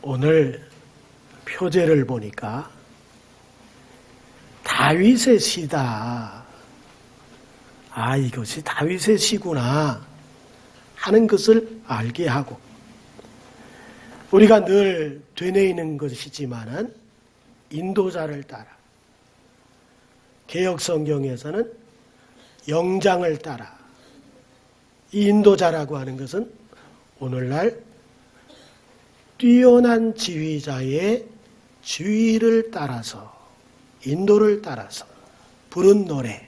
오늘 표제를 보니까 다윗의 시다. 아, 이것이 다윗의 시구나 하는 것을 알게 하고, 우리가 늘 되뇌이는 것이지만은 인도자를 따라, 개역성경에서는 영장을 따라, 이 인도자라고 하는 것은 오늘날 뛰어난 지휘자의 지휘를 따라서, 인도를 따라서 부른 노래,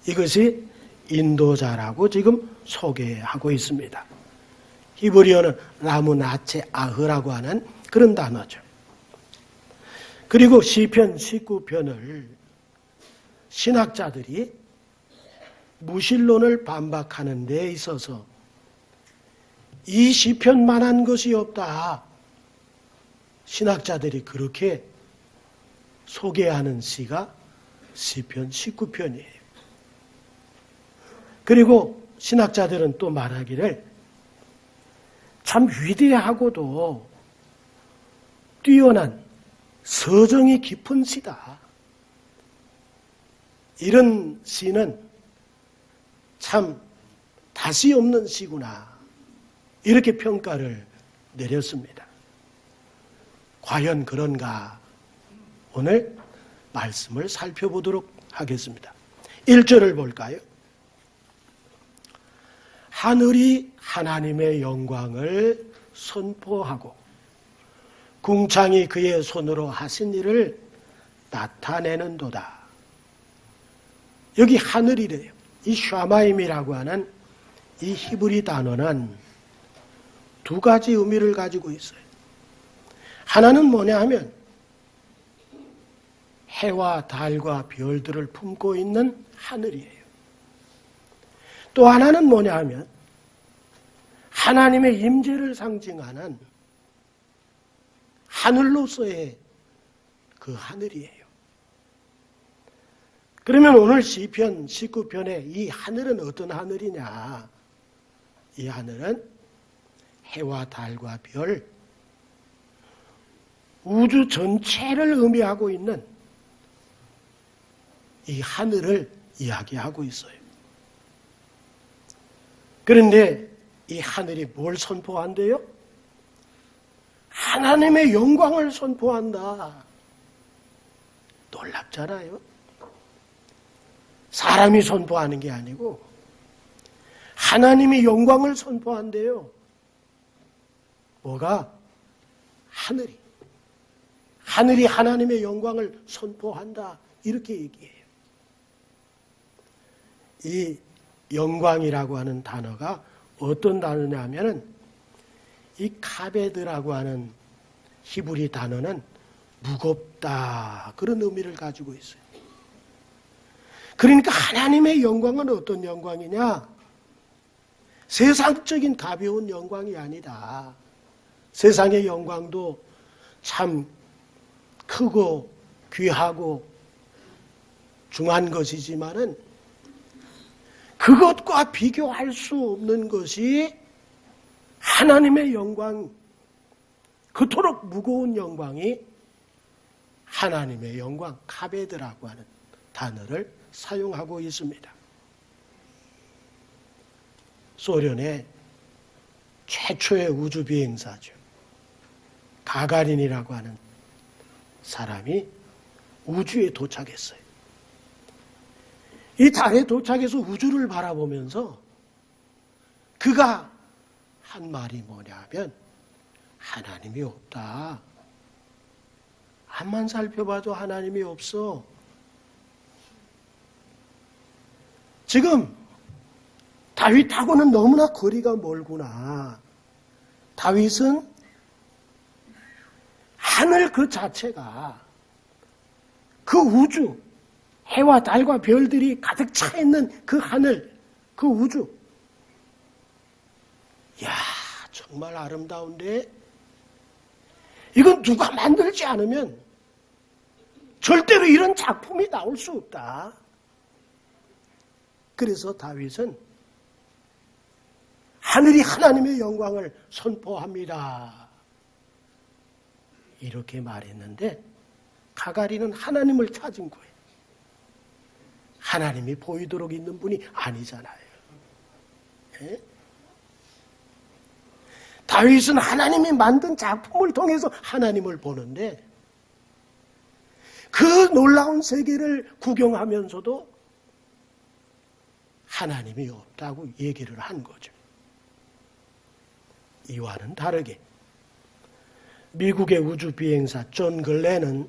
이것이 인도자라고 지금 소개하고 있습니다. 히브리어는 라무나체 아흐라고 하는 그런 단어죠. 그리고 시편 19편을 신학자들이 무신론을 반박하는 데 있어서 이 시편만한 것이 없다, 신학자들이 그렇게 소개하는 시가 시편 19편이에요. 그리고 신학자들은 또 말하기를 참 위대하고도 뛰어난 서정이 깊은 시다. 이런 시는 참 다시 없는 시구나, 이렇게 평가를 내렸습니다. 과연 그런가? 오늘 말씀을 살펴보도록 하겠습니다. 1절을 볼까요? 하늘이 하나님의 영광을 선포하고 궁창이 그의 손으로 하신 일을 나타내는도다. 여기 하늘이래요. 이 샤마임이라고 하는 이 히브리 단어는 두 가지 의미를 가지고 있어요. 하나는 뭐냐 하면 해와 달과 별들을 품고 있는 하늘이에요. 또 하나는 뭐냐 하면 하나님의 임재를 상징하는 하늘로서의 그 하늘이에요. 그러면 오늘 시편 19편의 이 하늘은 어떤 하늘이냐? 이 하늘은 해와 달과 별, 우주 전체를 의미하고 있는 이 하늘을 이야기하고 있어요. 그런데 이 하늘이 뭘 선포한대요? 하나님의 영광을 선포한다. 놀랍잖아요. 사람이 선포하는 게 아니고 하나님이 영광을 선포한대요. 뭐가? 하늘이. 하늘이 하나님의 영광을 선포한다, 이렇게 얘기해요. 이 영광이라고 하는 단어가 어떤 단어냐면은 이 카베드라고 하는 히브리 단어는 무겁다, 그런 의미를 가지고 있어요. 그러니까 하나님의 영광은 어떤 영광이냐? 세상적인 가벼운 영광이 아니다. 세상의 영광도 참 크고 귀하고 중한 것이지만은 그것과 비교할 수 없는 것이 하나님의 영광, 그토록 무거운 영광이 하나님의 영광, 카베드라고 하는 단어를 사용하고 있습니다. 소련의 최초의 우주 비행사죠. 가가린이라고 하는 사람이 우주에 도착했어요. 이 달에 도착해서 우주를 바라보면서 그가 한 말이 뭐냐면 하나님이 없다. 앞만 살펴봐도 하나님이 없어. 지금 다윗하고는 너무나 거리가 멀구나. 다윗은 하늘 그 자체가, 그 우주, 해와 달과 별들이 가득 차 있는 그 하늘, 그 우주. 이야, 정말 아름다운데? 이건 누가 만들지 않으면 절대로 이런 작품이 나올 수 없다. 그래서 다윗은 하늘이 하나님의 영광을 선포합니다. 이렇게 말했는데 가가린은 하나님을 찾은 거예요. 하나님이 보이도록 있는 분이 아니잖아요. 예? 다윗은 하나님이 만든 작품을 통해서 하나님을 보는데 그 놀라운 세계를 구경하면서도 하나님이 없다고 얘기를 한 거죠. 이와는 다르게 미국의 우주비행사 존 글렌은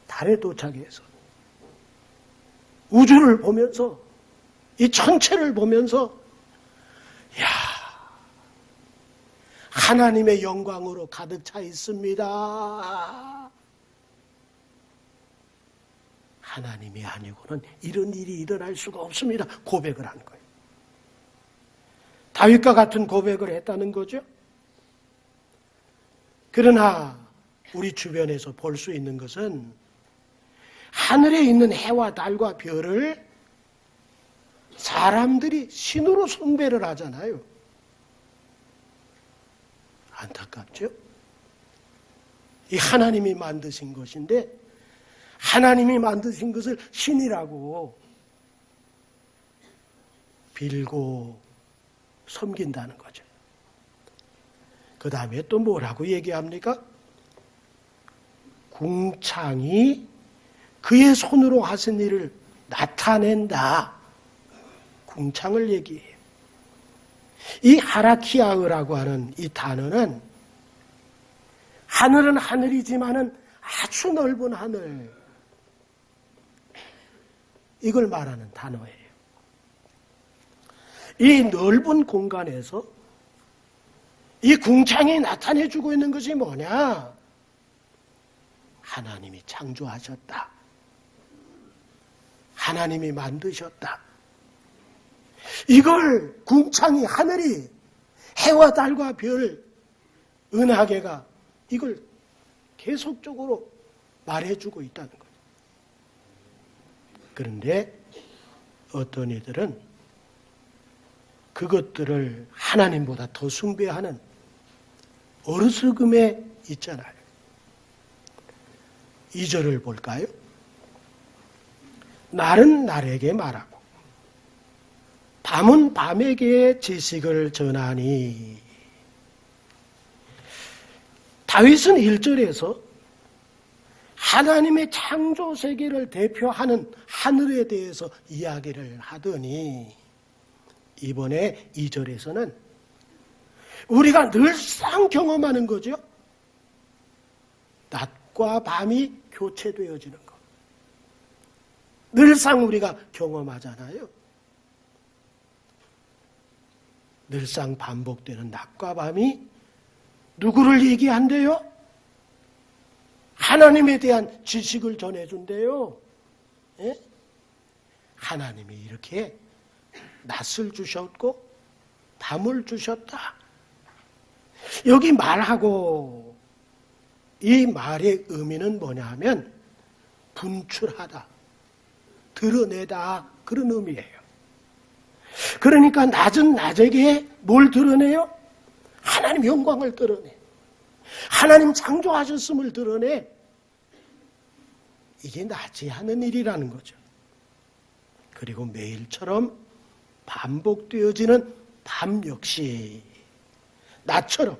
달에 도착해서 우주를 보면서 이 천체를 보면서 야, 하나님의 영광으로 가득 차 있습니다. 하나님이 아니고는 이런 일이 일어날 수가 없습니다. 고백을 한 거예요. 다윗과 같은 고백을 했다는 거죠. 그러나 우리 주변에서 볼 수 있는 것은 하늘에 있는 해와 달과 별을 사람들이 신으로 숭배를 하잖아요. 안타깝죠? 이 하나님이 만드신 것인데 하나님이 만드신 것을 신이라고 빌고 섬긴다는 거죠. 그 다음에 또 뭐라고 얘기합니까? 궁창이 그의 손으로 하신 일을 나타낸다. 궁창을 얘기해요. 이 하라키아흐라고 하는 이 단어는 하늘은 하늘이지만은 아주 넓은 하늘, 이걸 말하는 단어예요. 이 넓은 공간에서 이 궁창이 나타내주고 있는 것이 뭐냐? 하나님이 창조하셨다. 하나님이 만드셨다. 이걸 궁창이, 하늘이, 해와 달과 별, 은하계가 이걸 계속적으로 말해주고 있다는 거예요. 그런데 어떤 이들은 그것들을 하나님보다 더 숭배하는 어리석음에 있잖아요. 2절을 볼까요? 날은 날에게 말하고 밤은 밤에게 지식을 전하니. 다윗은 1절에서 하나님의 창조 세계를 대표하는 하늘에 대해서 이야기를 하더니 이번에 2절에서는 우리가 늘상 경험하는 거죠. 낮과 밤이 교체되어지는 것. 늘상 우리가 경험하잖아요. 늘상 반복되는 낮과 밤이 누구를 얘기한대요? 하나님에 대한 지식을 전해준대요. 예? 하나님이 이렇게 낮을 주셨고 밤을 주셨다. 여기 말하고 이 말의 의미는 뭐냐 하면 분출하다, 드러내다, 그런 의미예요. 그러니까 낮은 낮에게 뭘 드러내요? 하나님 영광을 드러내. 하나님 창조하셨음을 드러내. 이게 낮이 하는 일이라는 거죠. 그리고 매일처럼 반복되어지는 밤 역시 낮처럼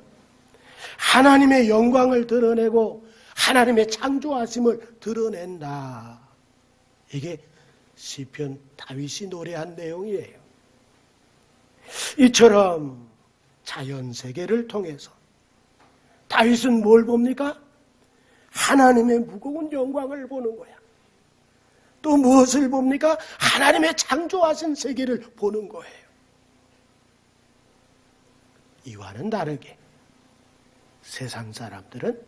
하나님의 영광을 드러내고 하나님의 창조하심을 드러낸다. 이게 시편 다윗이 노래한 내용이에요. 이처럼 자연세계를 통해서 다윗은 뭘 봅니까? 하나님의 무거운 영광을 보는 거야. 또 무엇을 봅니까? 하나님의 창조하신 세계를 보는 거예요. 이와는 다르게 세상 사람들은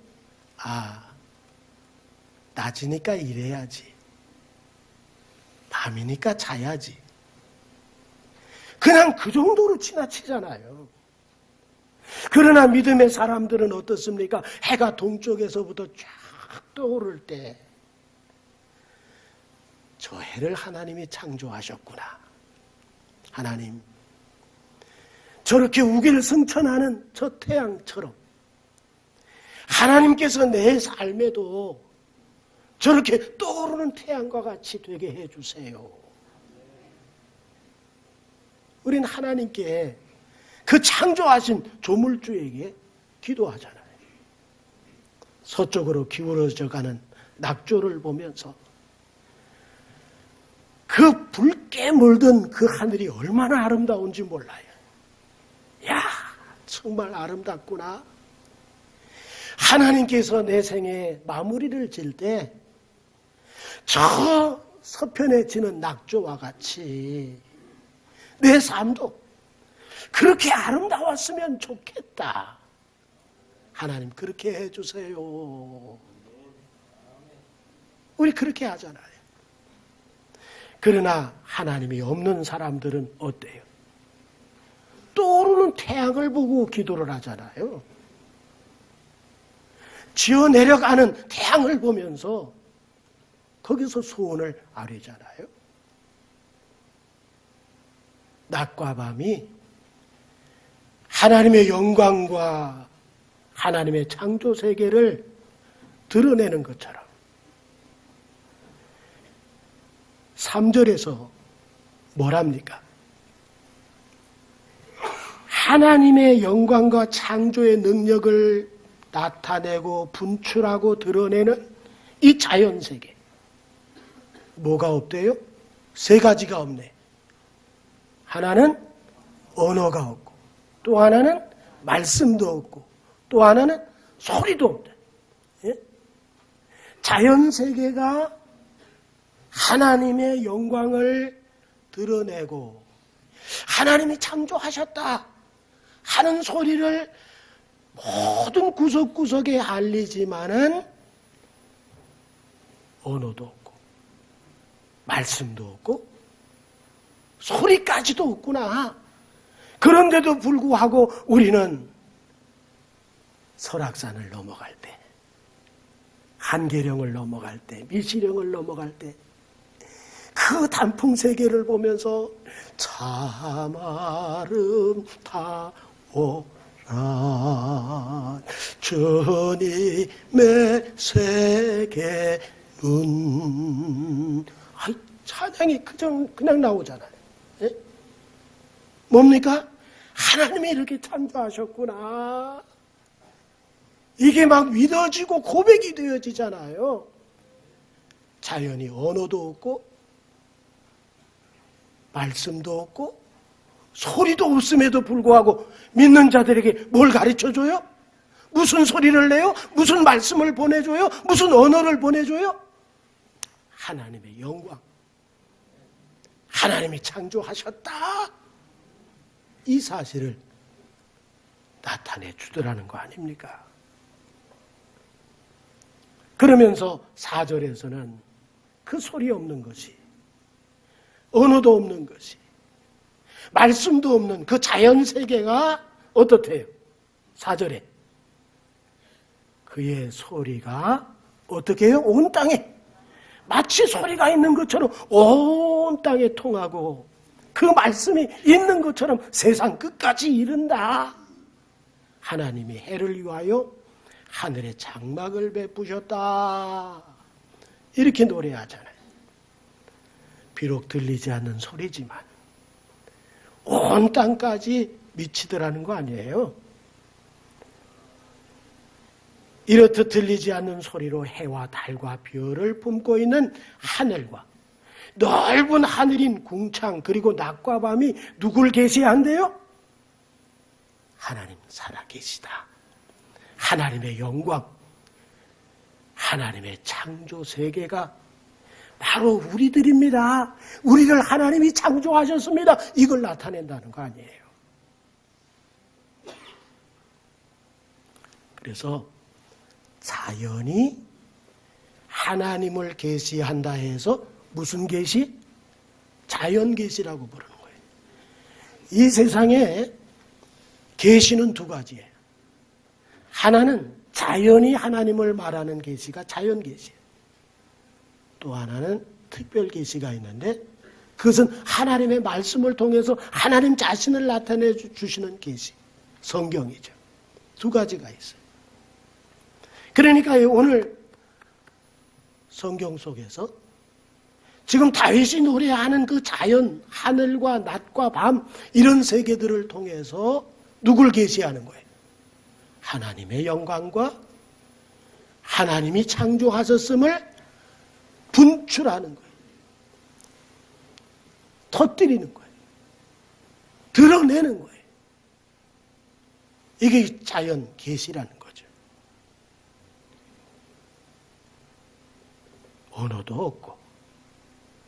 낮이니까 일해야지, 밤이니까 자야지, 그냥 그 정도로 지나치잖아요. 그러나 믿음의 사람들은 어떻습니까? 해가 동쪽에서부터 쫙 떠오를 때 저 해를 하나님이 창조하셨구나. 하나님, 저렇게 우기를 승천하는 저 태양처럼 하나님께서 내 삶에도 저렇게 떠오르는 태양과 같이 되게 해주세요. 우린 하나님께 그 창조하신 조물주에게 기도하잖아요. 서쪽으로 기울어져 가는 낙조를 보면서 그 붉게 물든 그 하늘이 얼마나 아름다운지 몰라요. 야, 정말 아름답구나. 하나님께서 내 생에 마무리를 질 때 저 서편에 지는 낙조와 같이 내 삶도 그렇게 아름다웠으면 좋겠다. 하나님 그렇게 해주세요. 우리 그렇게 하잖아요. 그러나 하나님이 없는 사람들은 어때요? 떠오르는 태양을 보고 기도를 하잖아요. 지어 내려가는 태양을 보면서 거기서 소원을 아뢰잖아요. 낮과 밤이 하나님의 영광과 하나님의 창조 세계를 드러내는 것처럼 3절에서 뭐랍니까? 하나님의 영광과 창조의 능력을 나타내고 분출하고 드러내는 이 자연세계. 뭐가 없대요? 세 가지가 없네. 하나는 언어가 없고, 또 하나는 말씀도 없고, 또 하나는 소리도 없다. 예? 자연세계가 하나님의 영광을 드러내고 하나님이 창조하셨다 하는 소리를 모든 구석구석에 알리지만은 언어도 없고 말씀도 없고 소리까지도 없구나. 그런데도 불구하고 우리는 설악산을 넘어갈 때, 한계령을 넘어갈 때, 미시령을 넘어갈 때 그 단풍 세계를 보면서 참 아름다워라 주님의 세계는, 찬양이 그냥 나오잖아요. 예? 뭡니까? 하나님이 이렇게 창조하셨구나. 이게 막 믿어지고 고백이 되어지잖아요. 자연이 언어도 없고 말씀도 없고 소리도 없음에도 불구하고 믿는 자들에게 뭘 가르쳐줘요? 무슨 소리를 내요? 무슨 말씀을 보내줘요? 무슨 언어를 보내줘요? 하나님의 영광, 하나님이 창조하셨다, 이 사실을 나타내 주더라는 거 아닙니까? 그러면서 4절에서는 그 소리 없는 것이, 언어도 없는 것이, 말씀도 없는 그 자연세계가 어떻대요? 4절에 그의 소리가 어떻게 해요? 온 땅에, 마치 소리가 있는 것처럼 온 땅에 통하고 그 말씀이 있는 것처럼 세상 끝까지 이른다. 하나님이 해를 위하여 하늘에 장막을 베푸셨다. 이렇게 노래하잖아요. 비록 들리지 않는 소리지만 온 땅까지 미치더라는 거 아니에요. 이렇듯 들리지 않는 소리로 해와 달과 별을 품고 있는 하늘과 넓은 하늘인 궁창, 그리고 낮과 밤이 누굴 계시한대요? 하나님 살아계시다. 하나님의 영광, 하나님의 창조 세계가 바로 우리들입니다. 우리를 하나님이 창조하셨습니다. 이걸 나타낸다는 거 아니에요. 그래서 자연이 하나님을 계시한다 해서 무슨 계시? 자연 계시라고 부르는 거예요. 이 세상에 계시는 두 가지예요. 하나는 자연이 하나님을 말하는 계시가 자연 계시예요. 또 하나는 특별 계시가 있는데 그것은 하나님의 말씀을 통해서 하나님 자신을 나타내 주시는 계시, 성경이죠. 두 가지가 있어요. 그러니까 오늘 성경 속에서 지금 다윗이 노래하는 그 자연, 하늘과 낮과 밤 이런 세계들을 통해서 누굴 계시하는 거예요? 하나님의 영광과 하나님이 창조하셨음을 분출하는 거예요. 터뜨리는 거예요. 드러내는 거예요. 이게 자연 계시라는 거죠. 언어도 없고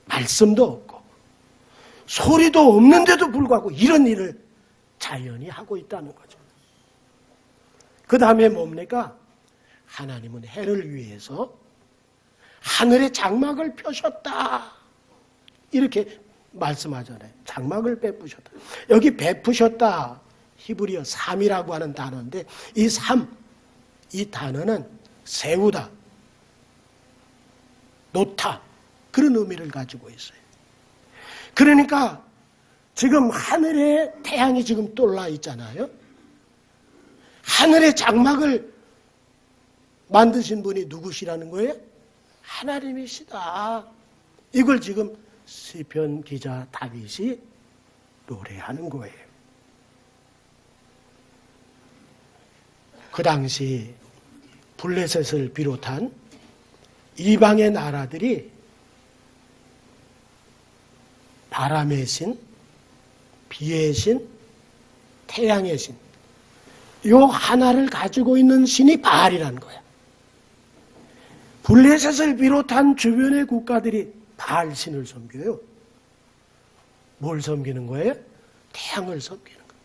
말씀도 없고 소리도 없는데도 불구하고 이런 일을 자연이 하고 있다는 거죠. 그 다음에 뭡니까? 하나님은 해를 위해서 하늘에 장막을 펴셨다. 이렇게 말씀하잖아요. 장막을 베푸셨다. 여기 베푸셨다. 히브리어 삼이라고 하는 단어인데 이 삼, 이 단어는 세우다, 놓다 그런 의미를 가지고 있어요. 그러니까 지금 하늘에 태양이 지금 떠올라 있잖아요. 하늘의 장막을 만드신 분이 누구시라는 거예요? 하나님이시다. 이걸 지금 시편 기자 다윗이 노래하는 거예요. 그 당시 블레셋을 비롯한 이방의 나라들이 바람의 신, 비의 신, 태양의 신, 요 하나를 가지고 있는 신이 바알이라는 거야. 블레셋을 비롯한 주변의 국가들이 바알 신을 섬겨요. 뭘 섬기는 거예요? 태양을 섬기는 거예요.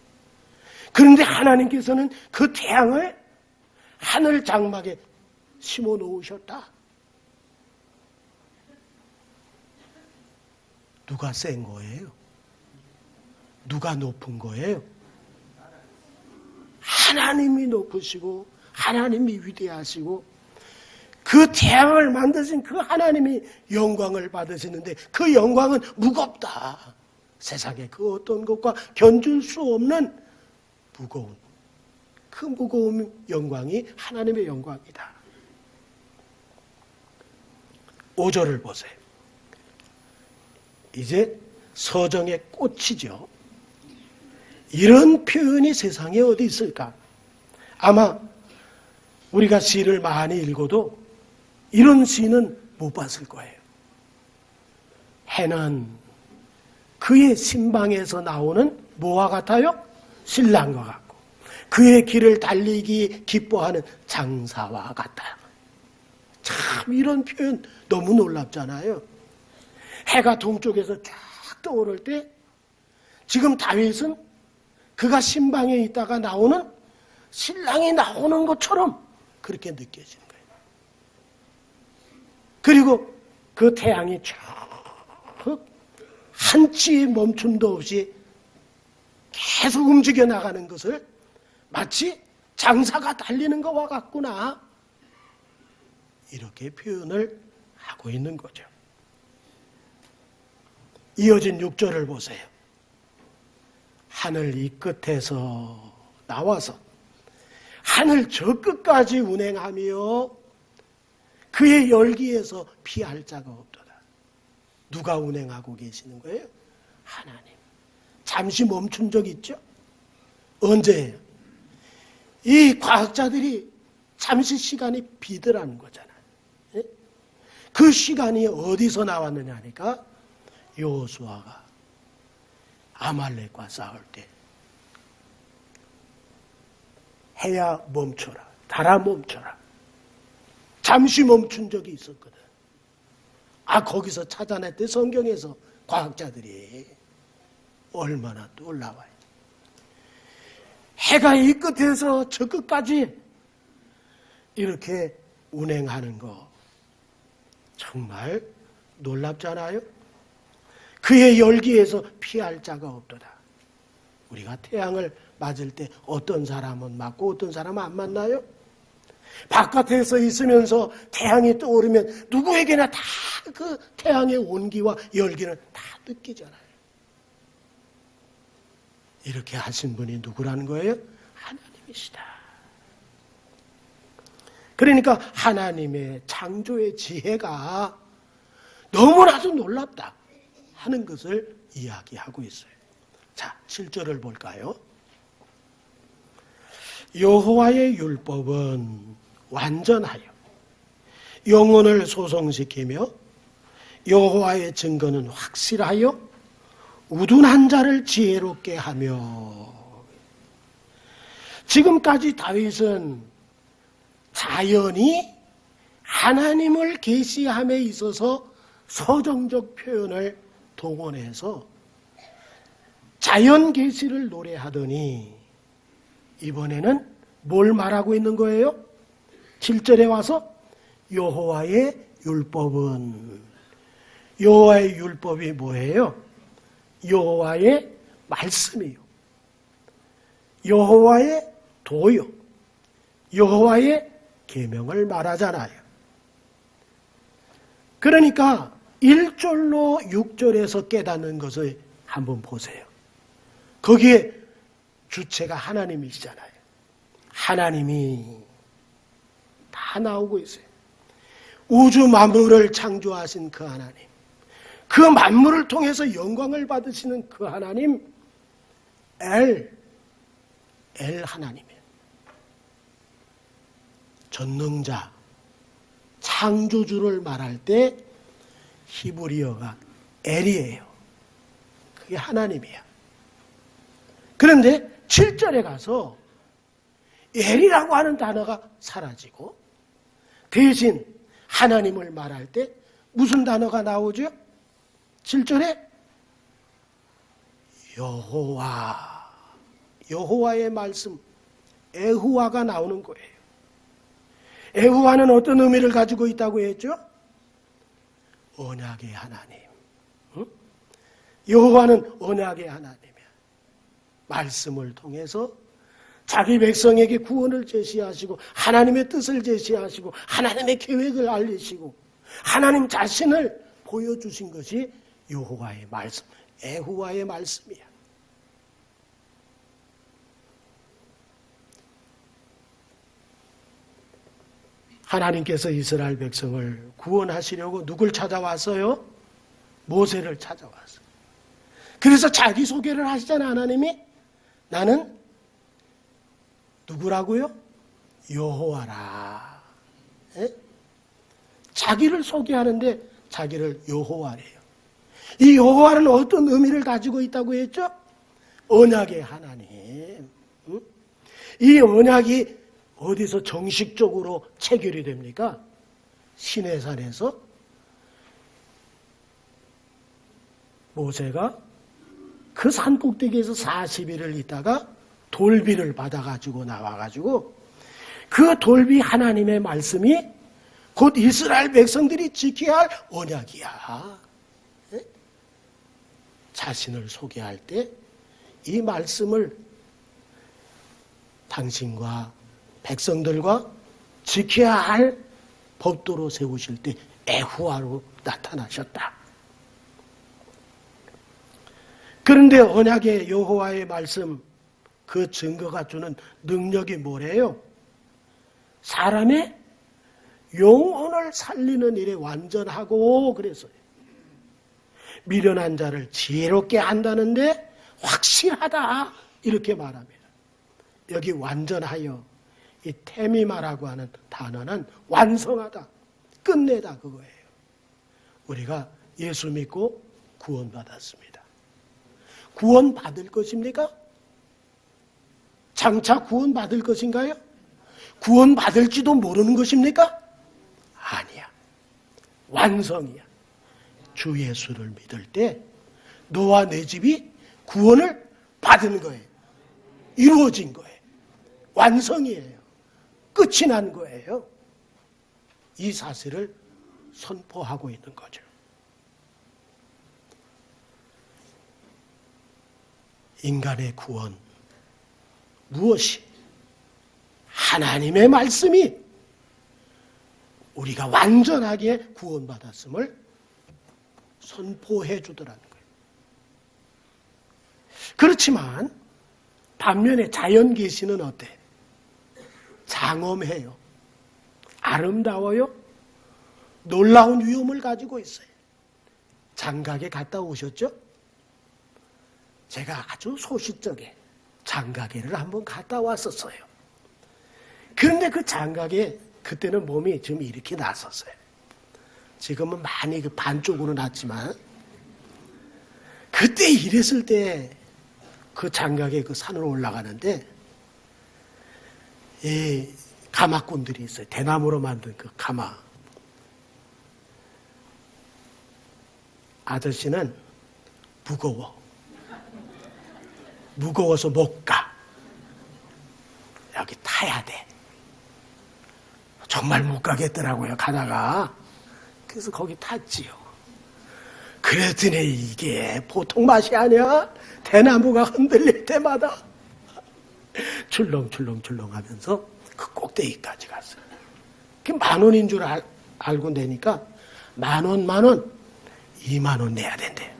그런데 하나님께서는 그 태양을 하늘 장막에 심어 놓으셨다. 누가 센 거예요? 누가 높은 거예요? 하나님이 높으시고 하나님이 위대하시고 그 태양을 만드신 그 하나님이 영광을 받으시는데 그 영광은 무겁다. 세상에 그 어떤 것과 견줄 수 없는 무거운 그 무거운 영광이 하나님의 영광이다. 5절을 보세요. 이제 서정의 꽃이죠. 이런 표현이 세상에 어디 있을까? 아마 우리가 시를 많이 읽어도 이런 시는 못 봤을 거예요. 해는 그의 신방에서 나오는 뭐와 같아요? 신랑과 같고 그의 길을 달리기 기뻐하는 장사와 같아요. 참 이런 표현 너무 놀랍잖아요. 해가 동쪽에서 쫙 떠오를 때 지금 다윗은 그가 신방에 있다가 나오는 신랑이 나오는 것처럼 그렇게 느껴지는 거예요. 그리고 그 태양이 쭉 한치 멈춤도 없이 계속 움직여 나가는 것을 마치 장사가 달리는 것과 같구나. 이렇게 표현을 하고 있는 거죠. 이어진 6절을 보세요. 하늘 이 끝에서 나와서 하늘 저 끝까지 운행하며 그의 열기에서 피할 자가 없도다. 누가 운행하고 계시는 거예요? 하나님. 잠시 멈춘 적 있죠? 언제예요? 이 과학자들이 잠시 시간이 비더라는 거잖아요. 그 시간이 어디서 나왔느냐 하니까 여호수아가 아말렉과 싸울 때 해야 멈춰라, 달아 멈춰라. 잠시 멈춘 적이 있었거든. 거기서 찾아냈대. 성경에서 과학자들이 얼마나 놀라워요. 해가 이 끝에서 저 끝까지 이렇게 운행하는 거 정말 놀랍잖아요. 그의 열기에서 피할 자가 없도다. 우리가 태양을 맞을 때 어떤 사람은 맞고 어떤 사람은 안 맞나요? 바깥에서 있으면서 태양이 떠오르면 누구에게나 다 그 태양의 온기와 열기를 다 느끼잖아요. 이렇게 하신 분이 누구라는 거예요? 하나님이시다. 그러니까 하나님의 창조의 지혜가 너무나도 놀랍다 하는 것을 이야기하고 있어요. 자, 7절을 볼까요? 여호와의 율법은 완전하여 영혼을 소성시키며 여호와의 증거는 확실하여 우둔한 자를 지혜롭게 하며. 지금까지 다윗은 자연이 하나님을 계시함에 있어서 서정적 표현을 동원해서 자연 계시를 노래하더니 이번에는 뭘 말하고 있는 거예요? 7절에 와서 여호와의 율법은, 여호와의 율법이 뭐예요? 여호와의 말씀이요, 여호와의 도요, 여호와의 계명을 말하잖아요. 그러니까 1절로 6절에서 깨닫는 것을 한번 보세요. 거기에 주체가 하나님이시잖아요. 하나님이 다 나오고 있어요. 우주 만물을 창조하신 그 하나님, 그 만물을 통해서 영광을 받으시는 그 하나님, 엘 하나님이에요. 전능자, 창조주를 말할 때 히브리어가 엘이에요. 그게 하나님이야. 그런데 7절에 가서 엘이라고 하는 단어가 사라지고 대신 하나님을 말할 때 무슨 단어가 나오죠? 7절에 여호와, 여호와의 말씀, 에후와가 나오는 거예요. 에후와는 어떤 의미를 가지고 있다고 했죠? 언약의 하나님. 응? 여호와는 언약의 하나님이야. 말씀을 통해서 자기 백성에게 구원을 제시하시고 하나님의 뜻을 제시하시고 하나님의 계획을 알리시고 하나님 자신을 보여주신 것이 여호와의 말씀, 에후와의 말씀이야. 하나님께서 이스라엘 백성을 구원하시려고 누굴 찾아왔어요? 모세를 찾아왔어요. 그래서 자기소개를 하시잖아요. 하나님이 나는 누구라고요? 여호와라. 예? 자기를 소개하는데 자기를 여호와래요. 이 여호와는 어떤 의미를 가지고 있다고 했죠? 언약의 하나님. 응? 이 언약이 어디서 정식적으로 체결이 됩니까? 시내산에서 모세가 그 산 꼭대기에서 40일을 있다가 돌비를 받아가지고 나와가지고 그 돌비 하나님의 말씀이 곧 이스라엘 백성들이 지켜야 할 언약이야. 네? 자신을 소개할 때 이 말씀을 당신과 백성들과 지켜야 할 법도로 세우실 때 에후와로 나타나셨다. 그런데 언약의 여호와의 말씀, 그 증거가 주는 능력이 뭐래요? 사람의 영혼을 살리는 일에 완전하고 그래서요. 미련한 자를 지혜롭게 한다는데 확실하다 이렇게 말합니다. 여기 완전하여, 이 테미마라고 하는 단어는 완성하다, 끝내다 그거예요. 우리가 예수 믿고 구원받았습니다. 구원받을 것입니까? 장차 구원받을 것인가요? 구원받을지도 모르는 것입니까? 아니야. 완성이야. 주 예수를 믿을 때 너와 내 집이 구원을 받은 거예요. 이루어진 거예요. 완성이에요. 끝이 난 거예요. 이 사실을 선포하고 있는 거죠. 인간의 구원, 무엇이? 하나님의 말씀이 우리가 완전하게 구원받았음을 선포해 주더라는 거예요. 그렇지만 반면에 자연 계시는 어때? 장엄해요. 아름다워요. 놀라운 위엄을 가지고 있어요. 장각에 갔다 오셨죠? 제가 아주 소시적에 장가게를 한번 갔다 왔었어요. 그런데 그 장가게 그때는 몸이 좀 이렇게 났었어요. 지금은 많이 그 반쪽으로 났지만 그때 이랬을 때 그 장가게 그 산으로 올라가는데 이 가마꾼들이 있어요. 대나무로 만든 그 가마. 아저씨는 무거워서 못 가. 여기 타야 돼. 정말 못 가겠더라고요. 가다가. 그래서 거기 탔지요. 그랬더니 이게 보통 맛이 아니야. 대나무가 흔들릴 때마다 출렁출렁 하면서 그 꼭대기까지 갔어요. 그게 10,000원인 줄 알고 내니까 10,000원, 20,000원 내야 된대.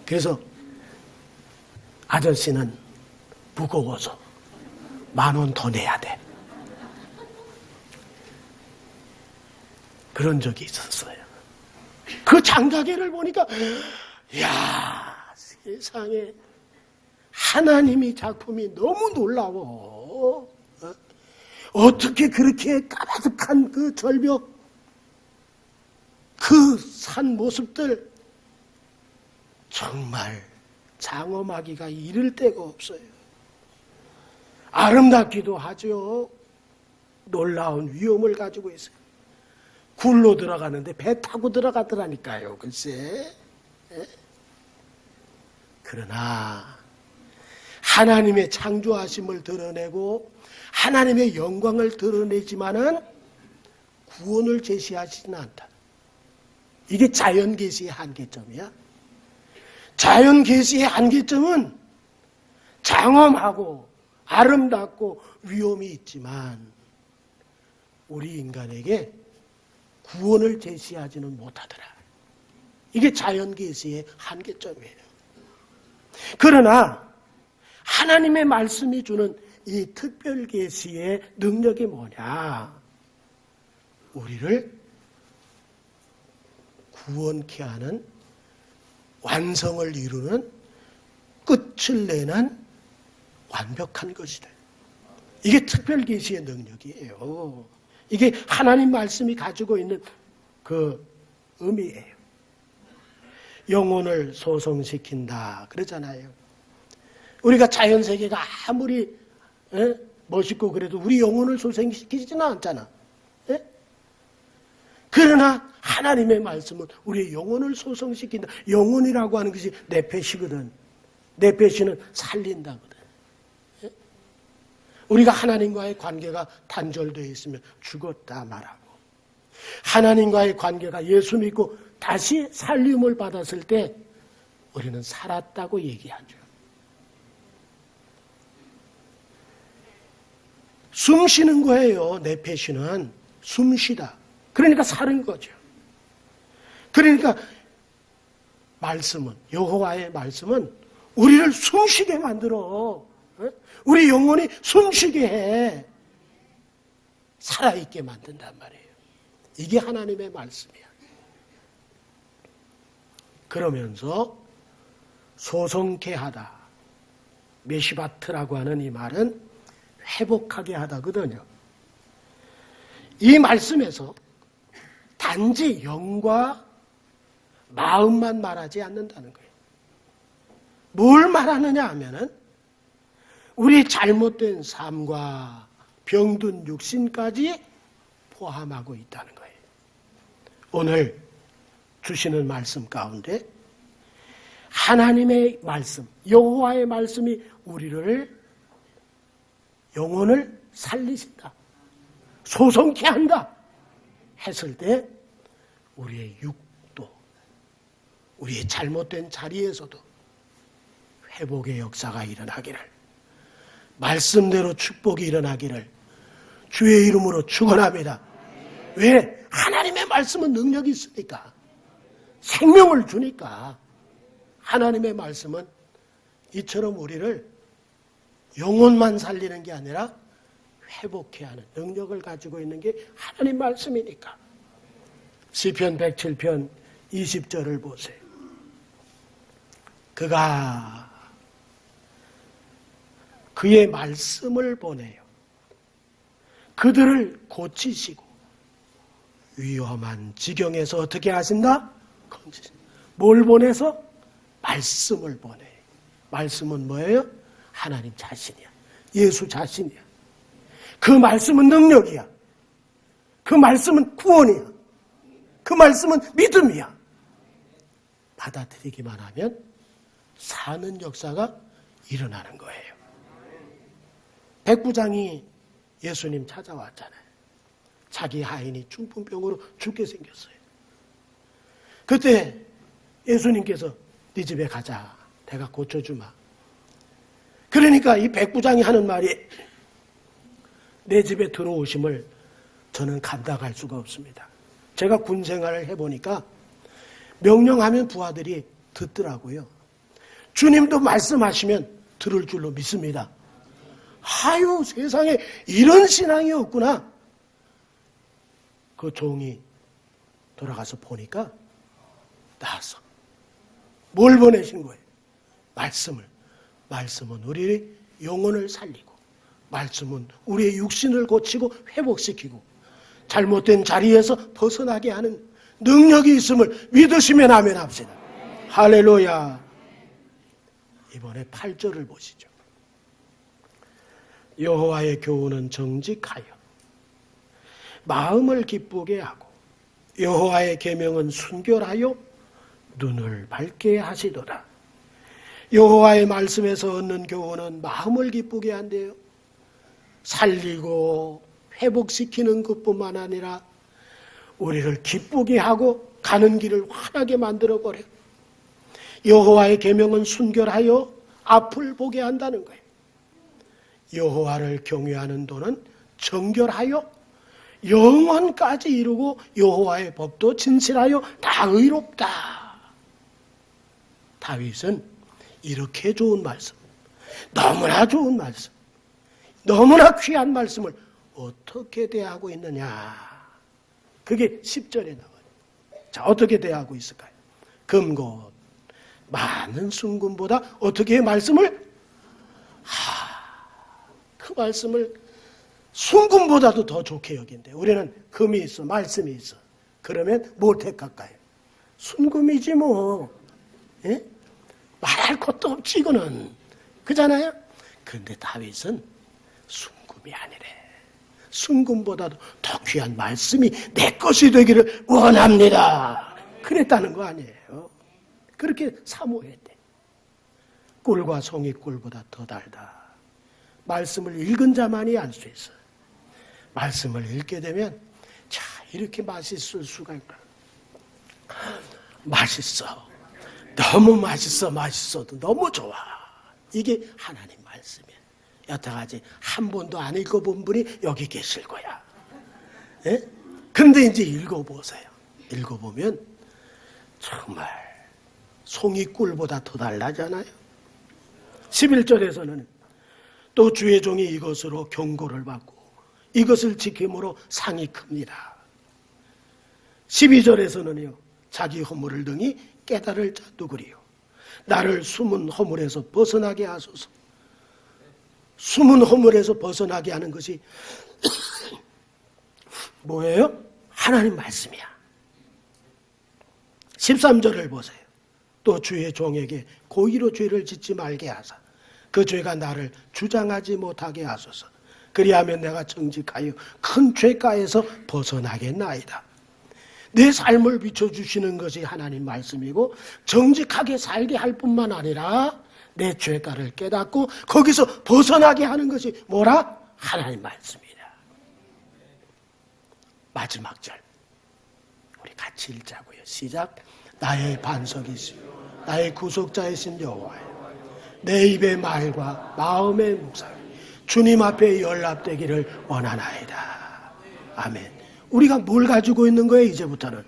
그래서 아저씨는 무거워서 10,000원 더 내야 돼. 그런 적이 있었어요. 그 장가게를 보니까 이야, 세상에 하나님이 작품이 너무 놀라워. 어떻게 그렇게 까마득한 그 절벽, 그 산 모습들 정말 장엄하기가 이를 데가 없어요. 아름답기도 하죠. 놀라운 위엄을 가지고 있어요. 굴로 들어가는데 배 타고 들어가더라니까요. 글쎄. 그러나 하나님의 창조하심을 드러내고 하나님의 영광을 드러내지만은 구원을 제시하지는 않다. 이게 자연계시의 한계점이야. 자연계시의 한계점은 장엄하고 아름답고 위엄이 있지만 우리 인간에게 구원을 제시하지는 못하더라. 이게 자연계시의 한계점이에요. 그러나 하나님의 말씀이 주는 이 특별계시의 능력이 뭐냐? 우리를 구원케 하는, 완성을 이루는, 끝을 내는 완벽한 것이다. 이게 특별계시의 능력이에요. 이게 하나님 말씀이 가지고 있는 그 의미예요. 영혼을 소성시킨다 그러잖아요. 우리가 자연세계가 아무리 멋있고 그래도 우리 영혼을 소생시키지는 않잖아. 그러나 하나님의 말씀은 우리의 영혼을 소성시킨다. 영혼이라고 하는 것이 네페시거든. 네페시는 살린다거든. 우리가 하나님과의 관계가 단절되어 있으면 죽었다 말하고, 하나님과의 관계가 예수 믿고 다시 살림을 받았을 때 우리는 살았다고 얘기하죠. 숨 쉬는 거예요. 네페시는 숨 쉬다. 그러니까 사는 거죠. 그러니까 말씀은, 여호와의 말씀은 우리를 숨쉬게 만들어. 우리 영혼이 숨쉬게 해. 살아있게 만든단 말이에요. 이게 하나님의 말씀이야. 그러면서 소성케 하다. 메시바트라고 하는 이 말은 회복하게 하다거든요. 이 말씀에서 단지 영과 마음만 말하지 않는다는 거예요. 뭘 말하느냐 하면은 우리의 잘못된 삶과 병든 육신까지 포함하고 있다는 거예요. 오늘 주시는 말씀 가운데 하나님의 말씀, 여호와의 말씀이 우리를, 영혼을 살리신다, 소성케 한다 했을 때 우리의 육도, 우리의 잘못된 자리에서도 회복의 역사가 일어나기를, 말씀대로 축복이 일어나기를 주의 이름으로 축원합니다. 왜? 하나님의 말씀은 능력이 있으니까, 생명을 주니까. 하나님의 말씀은 이처럼 우리를 영혼만 살리는 게 아니라 회복해야 하는 능력을 가지고 있는 게 하나님 말씀이니까. 시편 107편 20절을 보세요. 그가 그의 말씀을 보내요. 그들을 고치시고 위험한 지경에서 어떻게 하신다? 뭘 보내서? 말씀을 보내요. 말씀은 뭐예요? 하나님 자신이야. 예수 자신이야. 그 말씀은 능력이야. 그 말씀은 구원이야. 그 말씀은 믿음이야. 받아들이기만 하면 사는 역사가 일어나는 거예요. 백부장이 예수님 찾아왔잖아요. 자기 하인이 중풍병으로 죽게 생겼어요. 그때 예수님께서 네 집에 가자. 내가 고쳐주마. 그러니까 이 백부장이 하는 말이 내 집에 들어오심을 저는 감당할 수가 없습니다. 제가 군 생활을 해보니까 명령하면 부하들이 듣더라고요. 주님도 말씀하시면 들을 줄로 믿습니다. 아유, 세상에 이런 신앙이 없구나. 그 종이 돌아가서 보니까 나왔어. 뭘 보내신 거예요? 말씀을. 말씀은 우리의 영혼을 살리고, 말씀은 우리의 육신을 고치고 회복시키고, 잘못된 자리에서 벗어나게 하는 능력이 있음을 믿으시면 아멘 합시다. 할렐루야. 이번에 8절을 보시죠. 여호와의 교훈은 정직하여 마음을 기쁘게 하고 여호와의 계명은 순결하여 눈을 밝게 하시도다. 여호와의 말씀에서 얻는 교훈은 마음을 기쁘게 한대요. 살리고 회복시키는 것뿐만 아니라 우리를 기쁘게 하고 가는 길을 환하게 만들어버려요. 여호와의 계명은 순결하여 앞을 보게 한다는 거예요. 여호와를 경외하는 도는 정결하여 영원까지 이루고 여호와의 법도 진실하여 다 의롭다. 다윗은 이렇게 좋은 말씀, 너무나 좋은 말씀, 너무나 귀한 말씀을 어떻게 대하고 있느냐. 그게 10절에 나와요. 자, 어떻게 대하고 있을까요? 금곧 많은 순금보다 어떻게 말씀을? 그 말씀을 순금보다도 더 좋게 여긴대. 우리는 금이 있어, 말씀이 있어. 그러면 뭘 택할까요? 순금이지 뭐. 예? 말할 것도 없지 이거는. 그잖아요? 그런데 다윗은 순금이 아니래. 순금보다도 더 귀한 말씀이 내 것이 되기를 원합니다. 그랬다는 거 아니에요. 그렇게 사모했대. 꿀과 송이꿀보다 더 달다. 말씀을 읽은 자만이 알 수 있어. 말씀을 읽게 되면 자, 이렇게 맛있을 수가 있구나. 맛있어. 너무 맛있어. 맛있어도 너무 좋아. 이게 하나님 말씀이야. 여태까지 한 번도 안 읽어본 분이 여기 계실 거야. 예? 근데 이제 읽어보세요. 읽어보면 정말 송이꿀보다 더 달라잖아요. 11절에서는 또 주의 종이 이것으로 경고를 받고 이것을 지킴으로 상이 큽니다. 12절에서는요. 자기 허물을 등이 깨달을 자 누구리요. 나를 숨은 허물에서 벗어나게 하소서. 숨은 허물에서 벗어나게 하는 것이 뭐예요? 하나님 말씀이야. 13절을 보세요. 또 주의 종에게 고의로 죄를 짓지 말게 하사 그 죄가 나를 주장하지 못하게 하소서. 그리하면 내가 정직하여 큰 죄가에서 벗어나겠나이다. 내 삶을 비춰주시는 것이 하나님 말씀이고 정직하게 살게 할 뿐만 아니라 내 죄가를 깨닫고 거기서 벗어나게 하는 것이 뭐라? 하나님 말씀이다. 마지막 절 우리 같이 읽자고요. 시작. 나의 반석이시오 나의 구속자이신 여호와여 내 입의 말과 마음의 묵상 주님 앞에 연락되기를 원하나이다. 아멘. 우리가 뭘 가지고 있는 거예요? 이제부터는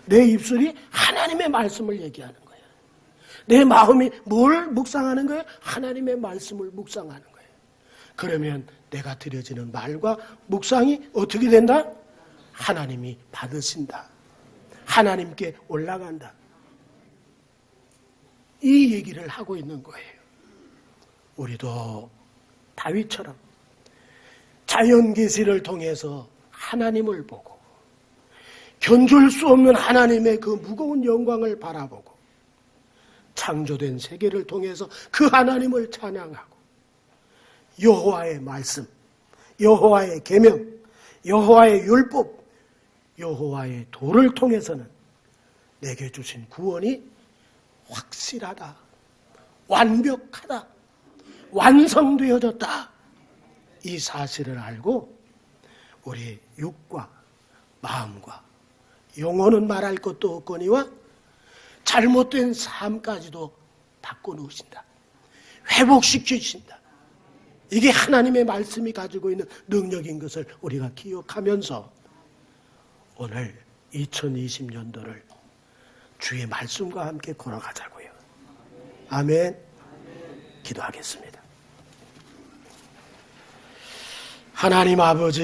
내 입술이 하나님의 말씀을 얘기하는 거예요. 내 마음이 뭘 묵상하는 거예요? 하나님의 말씀을 묵상하는 거예요. 그러면 내가 드려지는 말과 묵상이 어떻게 된다? 하나님이 받으신다. 하나님께 올라간다. 이 얘기를 하고 있는 거예요. 우리도 다윗처럼 자연 계시를 통해서 하나님을 보고 견줄 수 없는 하나님의 그 무거운 영광을 바라보고 창조된 세계를 통해서 그 하나님을 찬양하고 여호와의 말씀, 여호와의 계명, 여호와의 율법, 여호와의 도를 통해서는 내게 주신 구원이 확실하다, 완벽하다, 완성되어졌다. 이 사실을 알고 우리 육과 마음과 영혼은 말할 것도 없거니와 잘못된 삶까지도 바꿔놓으신다. 회복시키신다. 이게 하나님의 말씀이 가지고 있는 능력인 것을 우리가 기억하면서 오늘 2020년도를 주의 말씀과 함께 걸어가자고요. 아멘. 기도하겠습니다. 하나님 아버지,